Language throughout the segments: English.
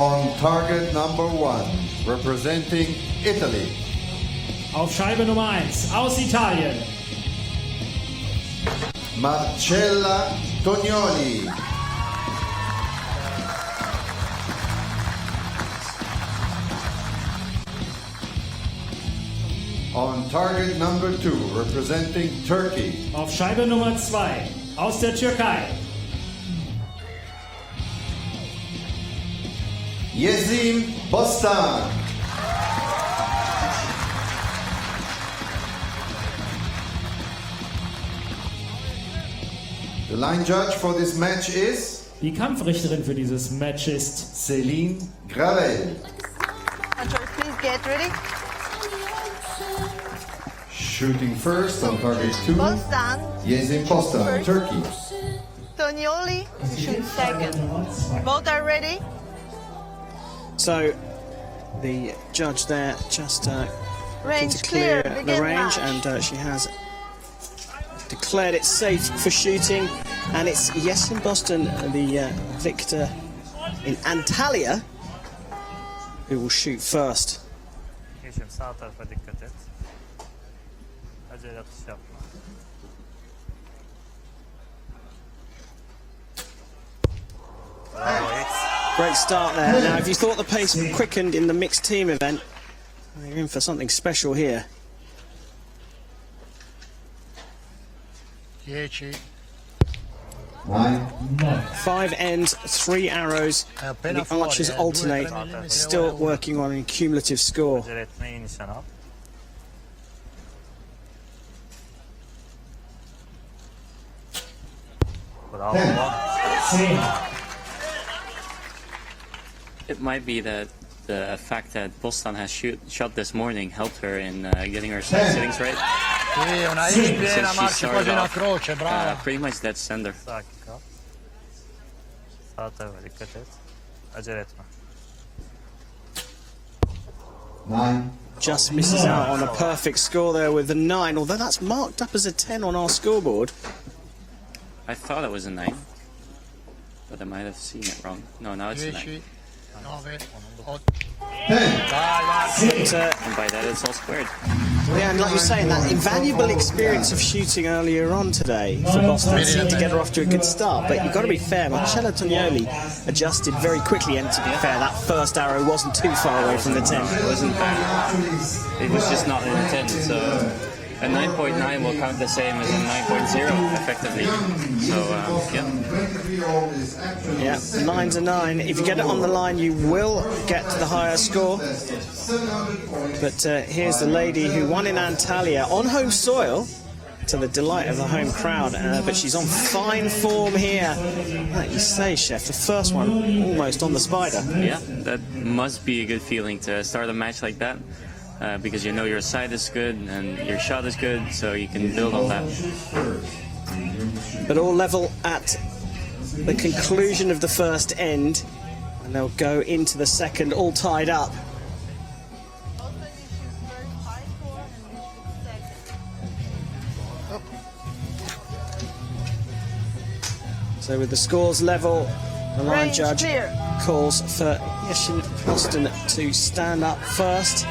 On target number 1, representing Italy. Auf Scheibe Nummer 1, aus Italien. Marcella Tonioli. On target number 2, representing Turkey. Auf Scheibe Nummer 2, aus der Türkei. Yesim Bostan. The line judge for this match is Die Kampfrichterin für dieses Match ist Celine Gravel. Archery, please get ready. Shooting first on target 2, Bostan, Yesim Bostan, Turkey. Tonioli, shoot second. Both are ready. So the judge there just Range to clear clear, the begin range, match. and she has declared it safe for shooting, and it's Yesim Bostan, the victor in Antalya, who will shoot first. Yeşim sağ tarafa dikkat et. Acele atış yapma. Great start there. Now, if you thought the pace quickened in the mixed team event, you're in for something special here. 10, 9, 5 ends, 3 arrows. The archers alternate, still working on a cumulative score. Acele etme, iyi nişan al. Bravo. 10. It might be that the fact that Bostan has shot this morning helped her in getting her settings right. Sì, una I Since piena, she marci started quasi una off croce, brava. pretty much dead center. Sakin kal. Sağ tarafa dikkat et. Acele etme. 9. Just misses out on a perfect score there with the 9, although that's marked up as a 10 on our scoreboard. I thought it was a 9, but I might have seen it wrong. No, now it's a 9. 10, 9, 8. 10. But, And by that it's all squared. yeah, and like you're saying, that invaluable experience of shooting earlier on today for Boston seemed to get her off to a good start, but you've got to be fair, Marcella Tonioli adjusted very quickly, and to be fair, that first arrow wasn't too far away from the 10. It wasn't bad. It was just not in the 10, so a 9.9 will count the same as a 9.0 effectively. So yeah. Yeah, 9's a 9. If you get it on the line, you will get the higher score. But here's the lady who won in Antalya on home soil, to the delight of the home crowd. But she's on fine form here. Like you say, Chef, the first one almost on the spider. Yeah, that must be a good feeling to start a match like that. Because you know your sight is good and your shot is good, so you can build on that. But all level at the conclusion of the first end, and they'll go into the second all tied up. So with the scores level, the line Range judge clear. calls for Yesim Bostan to stand up first.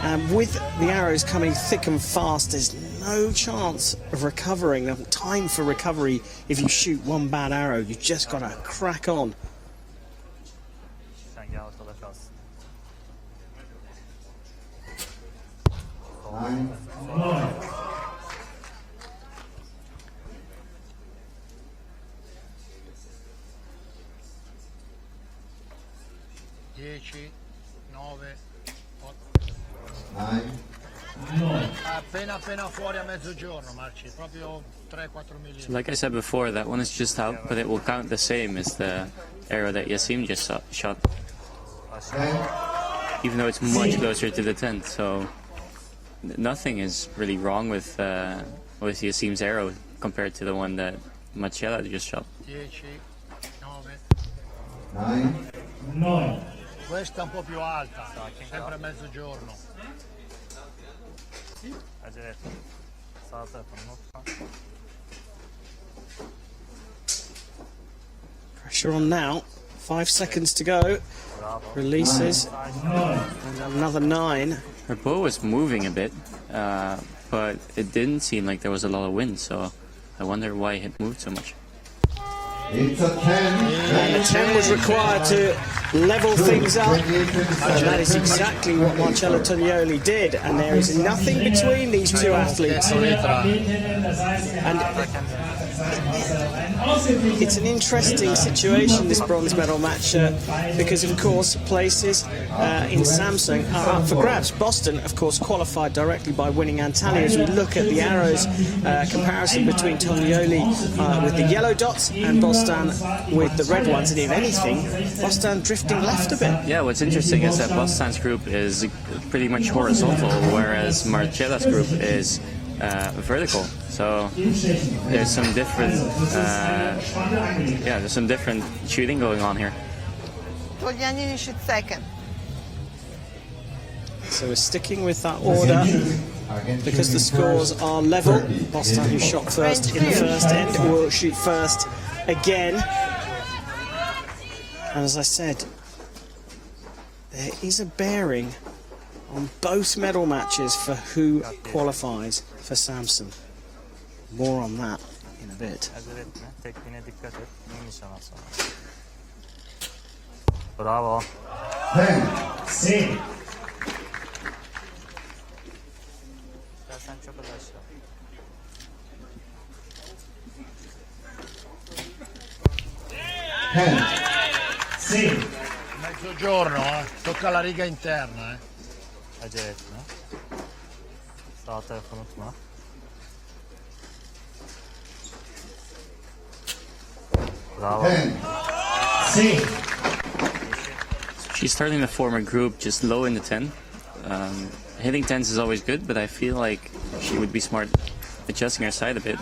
And with the arrows coming thick and fast, there's no chance of recovering, no time for recovery if you shoot one bad arrow. You just got to crack on. Sen gel ortada kalsın. 9. Dieci, 9, 9. appena fuori a mezzogiorno, Marci, proprio 3-4 mm. So like I said before, that one is just out, but it will count the same as the arrow that Yesim just shot. Even though it's much closer to the 10, so nothing is really wrong with Yesim's arrow compared to the one that Marcella just shot. 10, 9. 9. 9. Questa è un po' più alta, sempre a mezzogiorno. Acele etme. Sağ tarafa not. Pressure on now 5 seconds to go. Releases. And another 9. Her bow was moving a bit, but it didn't seem like there was a lot of wind, so I wonder why it moved so much. It's a 10. And a 10 was required to level things up. And that is exactly what Marcella Tonioli did. And there is nothing between these two athletes. And it's an interesting situation, this bronze medal match, because of course places in Samsung are up for grabs. Bostan, of course, qualified directly by winning Antalya. As we look at the arrows comparison between Tonioli with the yellow dots and Bostan with the red ones, and if anything, Bostan drifting left a bit. Yeah, what's interesting is that Bostan's group is pretty much horizontal, whereas Marcella's group is vertical. So there's some different, there's some different shooting going on here. Togliani shoot second. So we're sticking with that order because the scores are level. Bostan, who shot first in the first end, will shoot first again. And as I said, there is a bearing on both medal matches for who qualifies for Samsung. More on that in a bit. Acele etme. Tekniğine dikkat et. İyi nişan al sonra. Bravo. 10. Sí. İstersen çok az aşağı. Sí. Mezzogiorno, tocca la riga interna. Acele etme. Sağ tarafı unutma. Bravo. 10. Sí. She's starting to form a group just low in the 10. Hitting 10s is always good, but I feel like she would be smart adjusting her side a bit.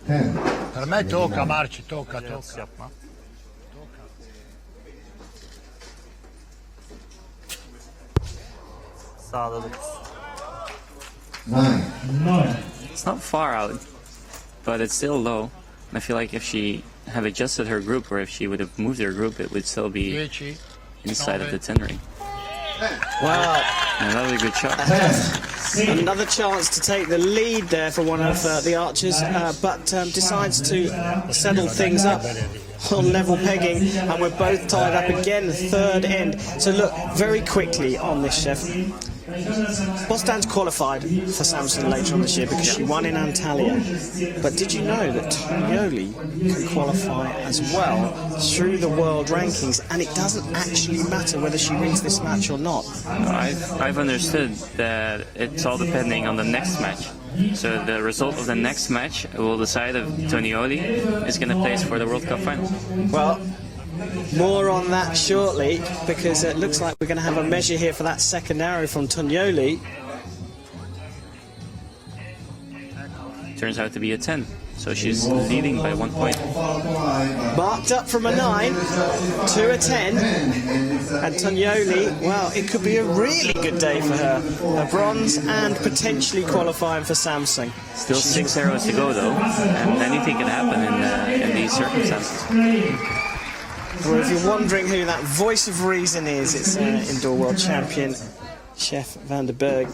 10. Per me tocca, Marci, tocca. Biraz yapma. Sağda 9. 9. No. It's not far out, but it's still low. And I feel like if she had adjusted her group, or if she would have moved her group, it would still be 10. inside of the 10 ring. Wow. Another good shot. Another chance to take the lead there for one of the archers, but decides to settle things up on level pegging, and we're both tied up again, third end. So look, very quickly on this, Chef. Bostan's qualified for Samsung later on this year because she won in Antalya. But did you know that Tonioli can qualify as well through the world rankings, and it doesn't actually matter whether she wins this match or not? I've understood that it's all depending on the next match. So the result of the next match will decide if Tonioli is going to place for the World Cup final. Well, more on that shortly, because it looks like we're going to have a measure here for that second arrow from Tonioli. Turns out to be a 10, so she's leading by 1 point. Marked up from a 9 to a 10, and Tonioli, well, it could be a really good day for her. A bronze and potentially qualifying for Samsung. Still 6 arrows to go though, and anything can happen in these circumstances. Well, if you're wondering who that voice of reason is, it's indoor world champion Chef van der Berg.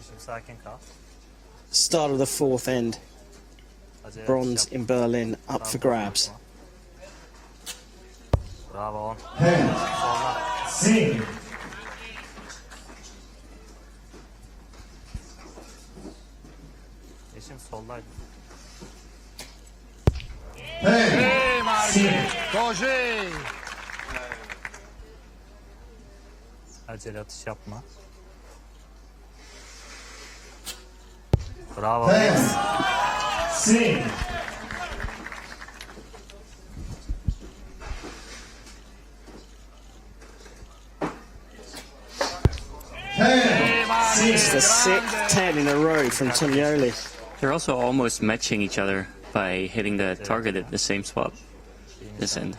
Şimdi sakin kal. Start of the fourth end. Acele Bronze yapma. in Berlin up for grabs. Bravo. 10. Solda. Sí. Yeşim soldaydı. 10. Sì, Marci, così. Acele atış yapma. Bravo. 10. Sí. It's the sixth 10 in a row from Tonioli. They're also almost matching each other by hitting the target at the same spot this end.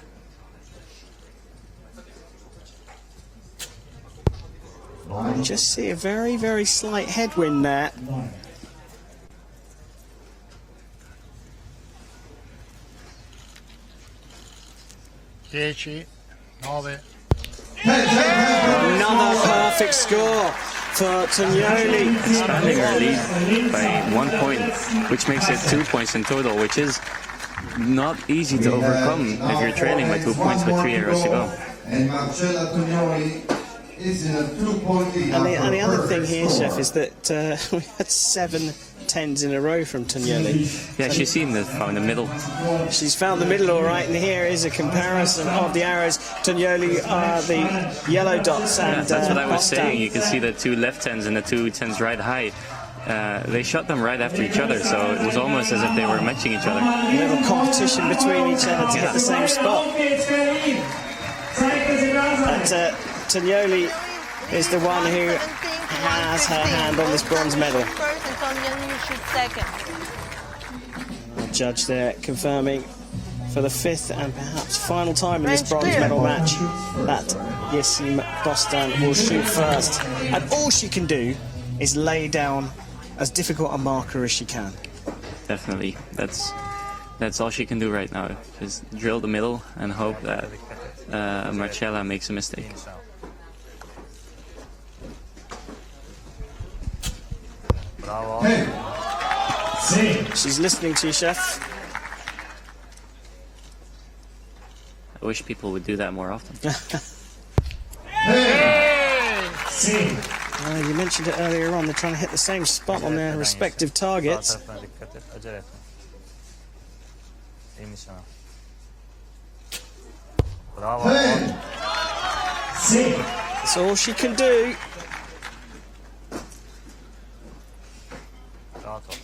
You just see a very, very slight headwind there. 10, 9. Another perfect score for Tonioli. Expanding her lead by 1 point, which makes it 2 points in total, which is not easy to overcome if you're trailing by 2 points with 3 arrows to go. And Marcella Tonioli is in a 2-point lead. And the other thing here, Chef, is that we had 7 10s in a row from Tonioli. Yeah, she seemed to have found the middle. She's found the middle all right, and here is a comparison of the arrows. Tonioli are the yellow dots, and that's what I was Bostan. saying. You can see the 2 left 10s and the 2 10s right high. They shot them right after each other, so it was almost as if they were matching each other. A little competition between each other to get the same spot. But Tonioli is the one who has her hand on this bronze medal. The judge there confirming for the 5th and perhaps final time in this bronze medal match that Yesim Bostan will shoot first. And all she can do is lay down as difficult a marker as she can. Definitely. That's all she can do right now. Just drill the middle and hope that Marcella makes a mistake. Bravo. She's listening to you, Chef. I wish people would do that more often. You mentioned it earlier on, they're trying to hit the same spot on their respective targets. Sağ tarafına dikkat et. Acele etme. İyi nişana. Bravo. That's all she can do. Rahat ol.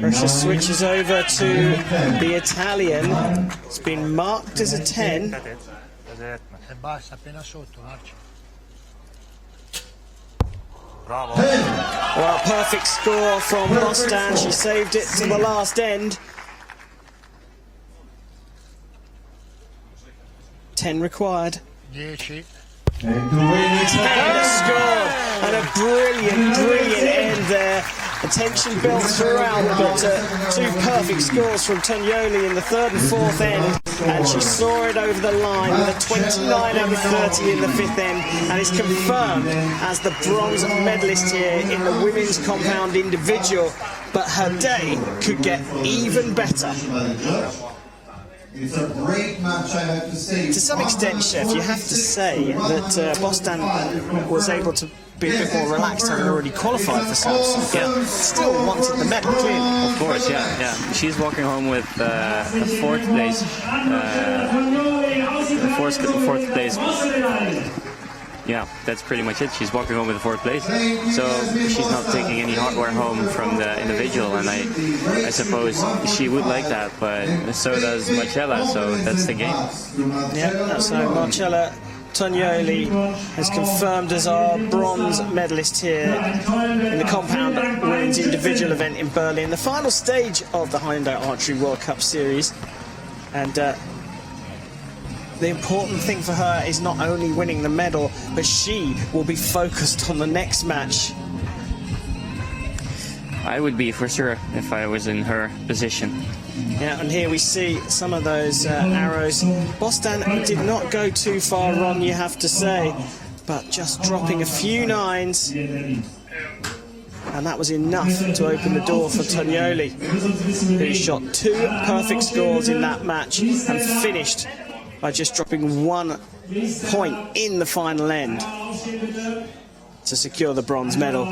Pressure switches over to the Italian. It's been marked as a 10. Dikkat et. Acele etme. E basta, appena sotto, Marci. Bravo. Well, perfect score from Bostan. She saved it to the last end. 10 required. 10. And to win it, 10 scored. And a brilliant, brilliant end there. Attention built throughout, but 2 perfect scores from Tonioli in the 3rd and 4th end. And she saw it over the line with a 29 out of 30 in the 5th end. And is confirmed as the bronze medalist here in the women's compound individual. But her day could get even better. it's a great match, I have to say. To some extent, Chef, you have to say that Bostan was able to be a bit more relaxed, having already qualified for Samsung. Yeah. Still wanted the medal, clearly. Of course, yeah. She's walking home with the 4th place. Fourth place. Yeah, that's pretty much it. She's walking home with the 4th place. So she's not taking any hardware home from the individual, and I suppose she would like that, but so does Marcella, so that's the game. Yeah, so Marcella Tonioli is confirmed as our bronze medalist here in the compound women's individual event in Berlin, the final stage of the Hyundai Archery World Cup Series. And the important thing for her is not only winning the medal, but she will be focused on the next match. I would be, for sure, if I was in her position. Yeah, and here we see some of those arrows. Bostan did not go too far wrong, you have to say, but just dropping a few 9s. And that was enough to open the door for Tonioli, who shot 2 perfect scores in that match and finished by just dropping 1 point in the final end to secure the bronze medal.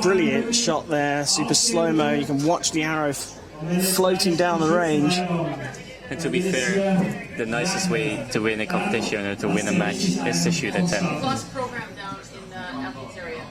Brilliant shot there, super slow-mo. You can watch the arrow floating down the range. And to be fair, the nicest way to win a competition or to win a match is to shoot at 10. Bus program down in the athletes area.